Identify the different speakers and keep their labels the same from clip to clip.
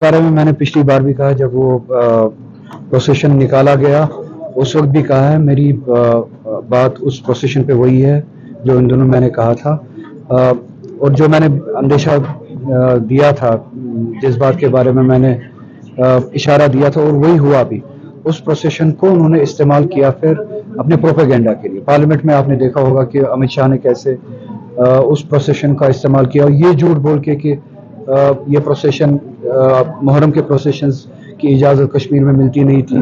Speaker 1: بارے میں نے پچھلی بار بھی کہا، جب وہ پروسیشن نکالا گیا اس وقت بھی کہا ہے، میری بات اس پروسیشن پہ وہی ہے جو ان دنوں میں نے کہا تھا، اور جو میں نے اندیشہ دیا تھا، جس بات کے بارے میں نے اشارہ دیا تھا، اور وہی ہوا بھی۔ اس پروسیشن کو انہوں نے استعمال کیا پھر اپنے پروپیگنڈا کے لیے۔ پارلیمنٹ میں آپ نے دیکھا ہوگا کہ امت شاہ نے کیسے اس پروسیشن کا استعمال کیا، اور یہ جھوٹ بول کے کہ یہ پروسیشن محرم کے پروسیشنز کی اجازت کشمیر میں ملتی نہیں تھی،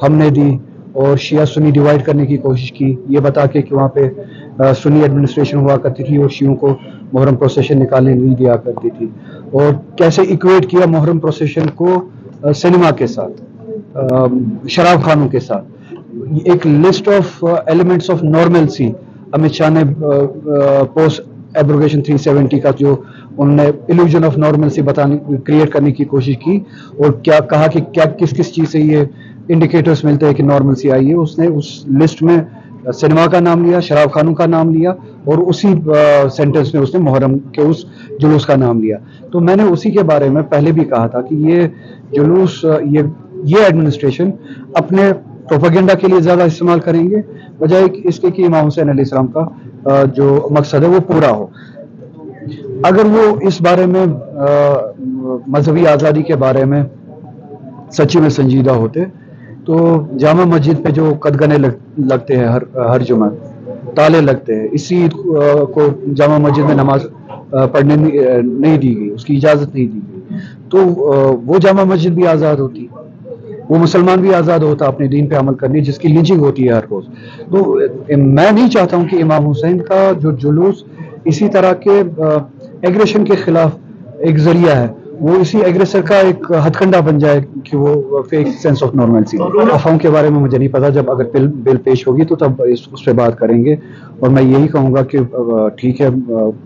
Speaker 1: ہم نے دی، اور شیعہ سنی ڈیوائڈ کرنے کی کوشش کی، یہ بتا کے کہ وہاں پہ سنی ایڈمنسٹریشن ہوا کرتی تھی اور شیعوں کو محرم پروسیشن نکالنے نہیں دیا کرتی تھی، اور کیسے ایکویٹ کیا محرم پروسیشن کو سینما کے ساتھ، شراب خانوں کے ساتھ۔ ایک list of elements of normalcy Amit Shah نے پوسٹ ایبروگیشن 370 کا جو انہوں نے ایلوژن آف نارملسی کریٹ کرنے کی کوشش کی، اور کیا کہا کہ کیا کس کس چیز سے یہ انڈیکیٹرز ملتے ہیں کہ نارملسی آئی ہے۔ اس نے اس لسٹ میں سینما کا نام لیا، شراب خانوں کا نام لیا، اور اسی سینٹنس میں اس نے محرم کے اس جلوس کا نام لیا۔ تو میں نے اسی کے بارے میں پہلے بھی کہا تھا کہ یہ جلوس یہ ایڈمنسٹریشن اپنے پروپیگنڈا کے لیے زیادہ استعمال کریں گے، بجائے اس کے کہ امام حسین علیہ السلام کا جو مقصد ہے وہ پورا ہو۔ اگر وہ اس بارے میں مذہبی آزادی کے بارے میں سچی میں سنجیدہ ہوتے تو جامع مسجد پہ جو قدغنے لگتے ہیں ہر جمعہ، تالے لگتے ہیں، اسی کو جامع مسجد میں نماز پڑھنے نہیں دی گئی، اس کی اجازت نہیں دی گئی، تو وہ جامع مسجد بھی آزاد ہوتی، وہ مسلمان بھی آزاد ہوتا اپنے دین پہ عمل کرنے، جس کی لنچنگ ہوتی ہے ہر روز۔ تو میں نہیں چاہتا ہوں کہ امام حسین کا جو جلوس اسی طرح کے ایگریشن کے خلاف ایک ذریعہ ہے، وہ اسی ایگریسر کا ایک ہتھ کنڈا بن جائے کہ وہ فیک سینس آف نارملسی۔ افواہوں کے بارے میں مجھے نہیں پتا، جب اگر بل پیش ہوگی تو تب اس پہ بات کریں گے، اور میں یہی کہوں گا کہ ٹھیک ہے،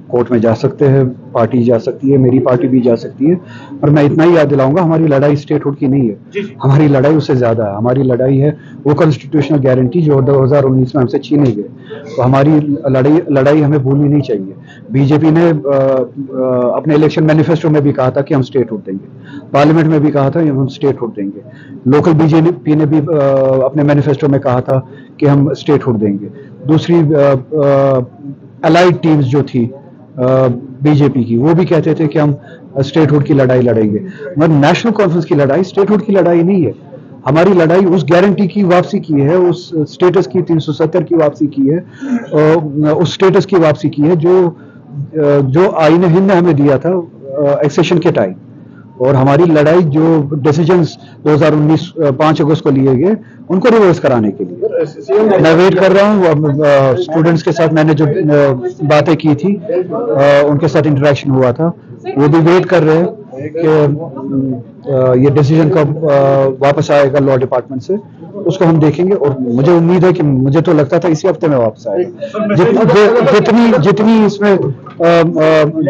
Speaker 1: کورٹ میں جا سکتے ہیں، پارٹی جا سکتی ہے، میری پارٹی بھی جا سکتی ہے، اور میں اتنا ہی یاد دلاؤں گا، ہماری لڑائی اسٹیٹ ہوڈ کی نہیں ہے، ہماری لڑائی اس سے زیادہ ہے۔ ہماری لڑائی ہے وہ کانسٹیٹیوشنل گارنٹی جو 2019 میں ہم سے چھینے گئے، تو ہماری لڑائی ہمیں بھولنی نہیں چاہیے۔ بی جے پی نے اپنے الیکشن مینیفیسٹو میں بھی کہا تھا کہ ہم اسٹیٹ ہوڈ دیں گے، پارلیمنٹ میں بھی کہا تھا کہ ہم اسٹیٹ ہوڈ دیں گے، لوکل بی جے پی نے بھی اپنے مینیفیسٹو میں کہا تھا کہ ہم اسٹیٹ ہوڈ دیں گے۔ دوسری الائڈ ٹیمز جو تھی بی جے پی کی، وہ بھی کہتے تھے کہ ہم اسٹیٹ ہوڈ کی لڑائی لڑیں گے، مگر نیشنل کانفرنس کی لڑائی اسٹیٹ ہوڈ کی لڑائی نہیں ہے۔ ہماری لڑائی اس گارنٹی کی واپسی کی ہے، اس سٹیٹس کی 370 کی واپسی کی ہے، اس سٹیٹس کی واپسی کی ہے جو آئین ہند نے ہمیں دیا تھا ایکسیشن کے ٹائم، اور ہماری لڑائی جو ڈیسیجنز 2019 5 اگست کو لیے گئے ان کو ریورس کرانے کے لیے۔ میں ویٹ کر رہا ہوں، اسٹوڈنٹس کے ساتھ میں نے جو باتیں کی تھی، ان کے ساتھ انٹریکشن ہوا تھا، وہ بھی ویٹ کر رہے ہیں کہ یہ ڈیسیجن کب واپس آئے گا لا ڈپارٹمنٹ سے، اس کو ہم دیکھیں گے، اور مجھے امید ہے کہ مجھے تو لگتا تھا اسی ہفتے میں واپس آئے گا۔ جتنی اس میں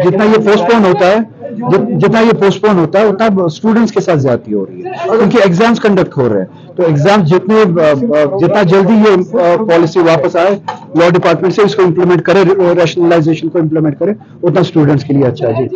Speaker 1: جتنا یہ پوسٹ پون ہوتا ہے اتنا اسٹوڈنٹس کے ساتھ زیادتی ہو رہی ہے، کیونکہ ایگزامز کنڈکٹ ہو رہے ہیں، تو ایگزامز جتنا جلدی یہ پالیسی واپس آئے لا ڈپارٹمنٹ سے، اس کو امپلیمنٹ کرے، ریشنلائزیشن کو امپلیمنٹ کرے، اتنا اسٹوڈنٹس کے لیے اچھا ہے۔ جی